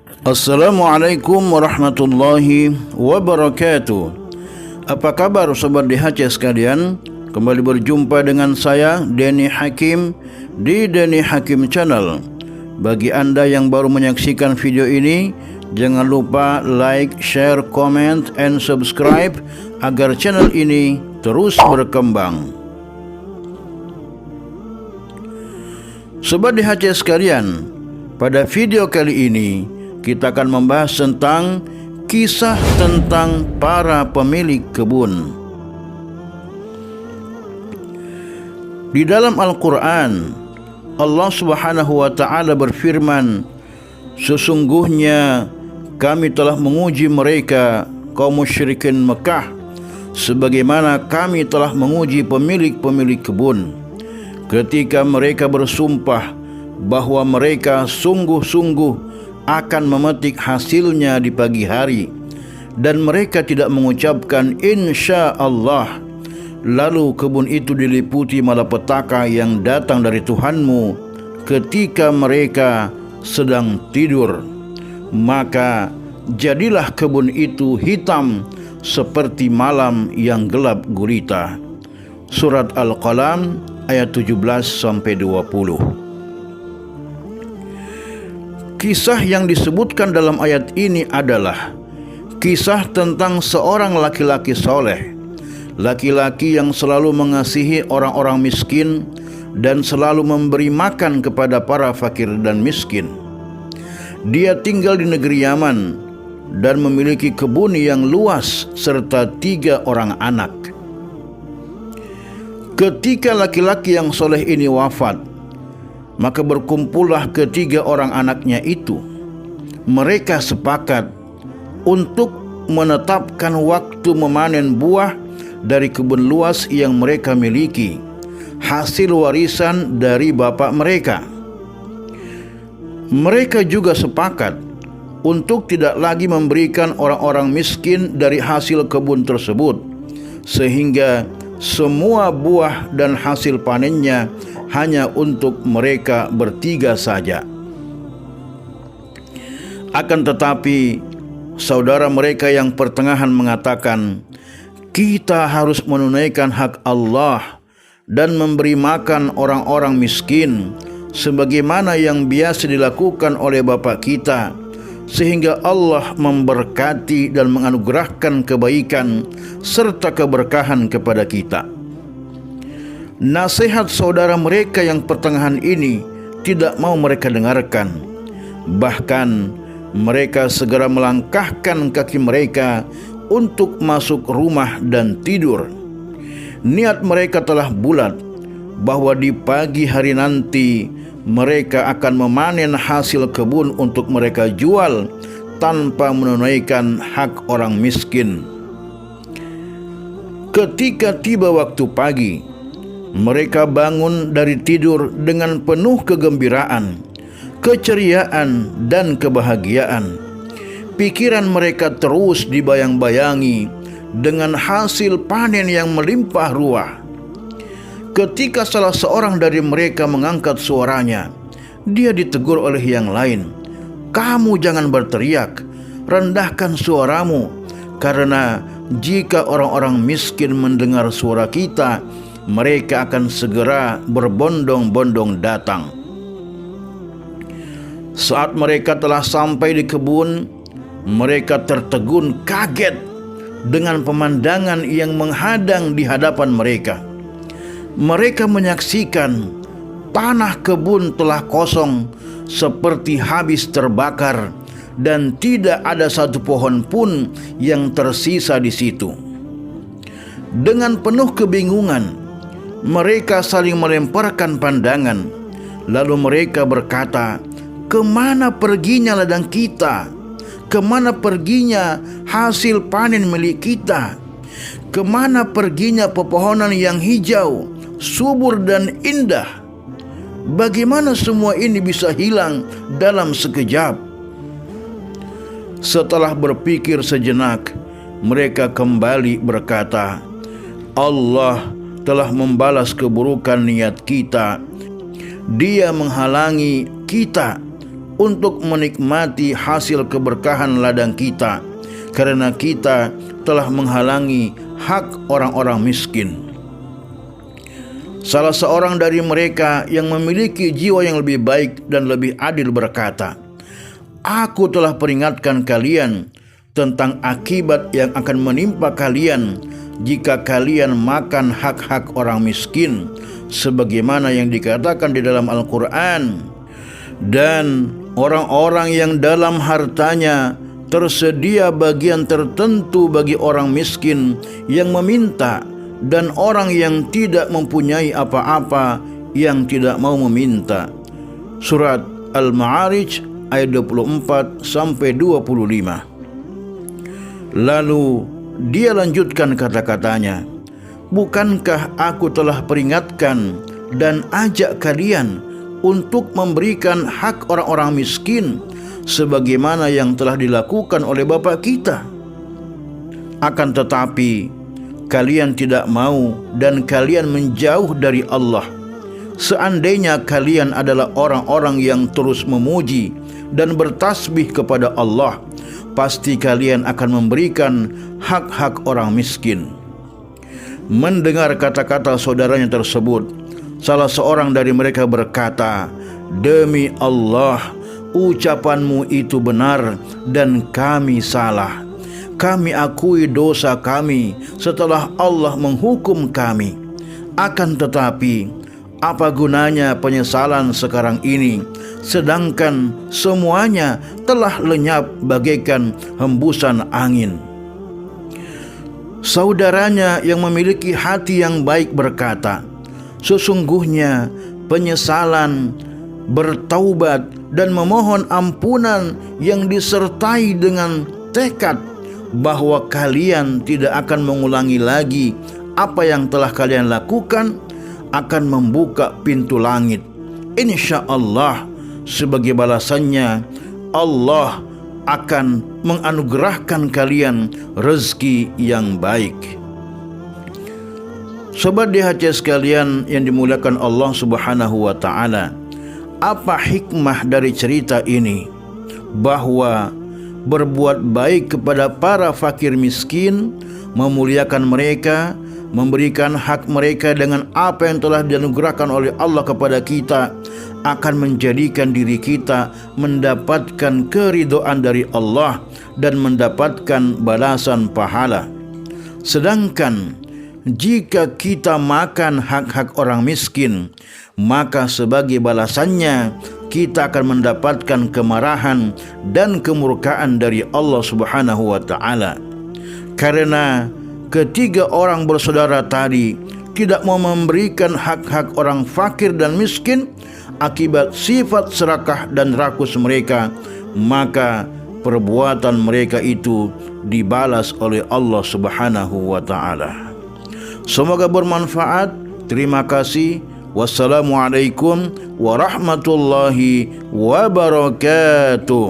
Assalamualaikum warahmatullahi wabarakatuh. Apa kabar sobat DHC sekalian? Kembali berjumpa dengan saya Denny Hakim di Denny Hakim Channel. Bagi Anda yang baru menyaksikan video ini, jangan lupa like, share, comment, and subscribe agar channel ini terus berkembang. Sobat DHC sekalian, pada video kali ini kita akan membahas tentang kisah tentang para pemilik kebun. Di dalam Al-Quran, Allah Subhanahu wa Ta'ala berfirman, "Sesungguhnya kami telah menguji mereka kaum musyrikin Mekah, sebagaimana kami telah menguji pemilik-pemilik kebun, ketika mereka bersumpah bahwa mereka sungguh-sungguh akan memetik hasilnya di pagi hari, dan mereka tidak mengucapkan insya Allah. Lalu kebun itu diliputi malapetaka yang datang dari Tuhanmu ketika mereka sedang tidur. Maka jadilah kebun itu hitam seperti malam yang gelap gulita." Surat Al-Qalam ayat 17-20. Kisah yang disebutkan dalam ayat ini adalah kisah tentang seorang laki-laki soleh, laki-laki yang selalu mengasihi orang-orang miskin dan selalu memberi makan kepada para fakir dan miskin. Dia tinggal di negeri Yaman dan memiliki kebun yang luas serta 3 orang anak. Ketika laki-laki yang soleh ini wafat, maka berkumpullah ketiga orang anaknya itu. Mereka sepakat untuk menetapkan waktu memanen buah dari kebun luas yang mereka miliki, hasil warisan dari bapak mereka. Mereka juga sepakat untuk tidak lagi memberikan orang-orang miskin dari hasil kebun tersebut, sehingga semua buah dan hasil panennya hanya untuk mereka bertiga saja. Akan tetapi saudara mereka yang pertengahan mengatakan, "Kita harus menunaikan hak Allah dan memberi makan orang-orang miskin sebagaimana yang biasa dilakukan oleh bapak kita, sehingga Allah memberkati dan menganugerahkan kebaikan serta keberkahan kepada kita." Nasihat saudara mereka yang pertengahan ini tidak mau mereka dengarkan. Bahkan mereka segera melangkahkan kaki mereka untuk masuk rumah dan tidur. Niat mereka telah bulat bahwa di pagi hari nanti mereka akan memanen hasil kebun untuk mereka jual tanpa menunaikan hak orang miskin. Ketika tiba waktu pagi, mereka bangun dari tidur dengan penuh kegembiraan, keceriaan, dan kebahagiaan. Pikiran mereka terus dibayang-bayangi dengan hasil panen yang melimpah ruah. Ketika salah seorang dari mereka mengangkat suaranya, dia ditegur oleh yang lain. "Kamu jangan berteriak, rendahkan suaramu, karena jika orang-orang miskin mendengar suara kita, mereka akan segera berbondong-bondong datang." Saat mereka telah sampai di kebun, mereka tertegun kaget dengan pemandangan yang menghadang di hadapan mereka. Mereka menyaksikan tanah kebun telah kosong seperti habis terbakar dan tidak ada satu pohon pun yang tersisa di situ. Dengan penuh kebingungan, mereka saling melemparkan pandangan. Lalu mereka berkata, "Kemana perginya ladang kita? Kemana perginya hasil panen milik kita? Kemana perginya pepohonan yang hijau, subur dan indah? Bagaimana semua ini bisa hilang dalam sekejap?" Setelah berpikir sejenak, mereka kembali berkata, "Allah telah membalas keburukan niat kita. Dia menghalangi kita untuk menikmati hasil keberkahan ladang kita, karena kita telah menghalangi hak orang-orang miskin. Salah seorang dari mereka yang memiliki jiwa yang lebih baik dan lebih adil berkata, "Aku telah peringatkan kalian tentang akibat yang akan menimpa kalian jika kalian makan hak-hak orang miskin, sebagaimana yang dikatakan di dalam Al-Quran. Dan orang-orang yang dalam hartanya tersedia bagian tertentu bagi orang miskin yang meminta, dan orang yang tidak mempunyai apa-apa yang tidak mau meminta." Surat Al-Ma'arij ayat 24 sampai 25. Lalu dia lanjutkan kata-katanya, "Bukankah aku telah peringatkan dan ajak kalian untuk memberikan hak orang-orang miskin sebagaimana yang telah dilakukan oleh bapa kita? Akan tetapi kalian tidak mau dan kalian menjauh dari Allah. Seandainya kalian adalah orang-orang yang terus memuji dan bertasbih kepada Allah, pasti kalian akan memberikan hak-hak orang miskin." Mendengar kata-kata saudaranya tersebut, salah seorang dari mereka berkata, "Demi Allah, ucapanmu itu benar dan kami salah. Kami akui dosa kami setelah Allah menghukum kami. Akan tetapi, apa gunanya penyesalan sekarang ini, sedangkan semuanya telah lenyap bagaikan hembusan angin?" Saudaranya yang memiliki hati yang baik berkata, "Sesungguhnya penyesalan, bertaubat dan memohon ampunan yang disertai dengan tekad bahwa kalian tidak akan mengulangi lagi apa yang telah kalian lakukan, akan membuka pintu langit. Insya Allah sebagai balasannya Allah akan menganugerahkan kalian rezeki yang baik." Sobat DHC sekalian yang dimuliakan Allah Subhanahu wa Ta'ala, apa hikmah dari cerita ini? Bahwa berbuat baik kepada para fakir miskin, memuliakan mereka, memberikan hak mereka dengan apa yang telah dianugerahkan oleh Allah kepada kita, akan menjadikan diri kita mendapatkan keridhaan dari Allah dan mendapatkan balasan pahala. Sedangkan jika kita makan hak-hak orang miskin, maka sebagai balasannya kita akan mendapatkan kemarahan dan kemurkaan dari Allah Subhanahu wa Ta'ala. Karena ketiga orang bersaudara tadi tidak mau memberikan hak-hak orang fakir dan miskin akibat sifat serakah dan rakus mereka, maka perbuatan mereka itu dibalas oleh Allah Subhanahu wa Ta'ala. Semoga bermanfaat. Terima kasih. Wassalamualaikum warahmatullahi wabarakatuh.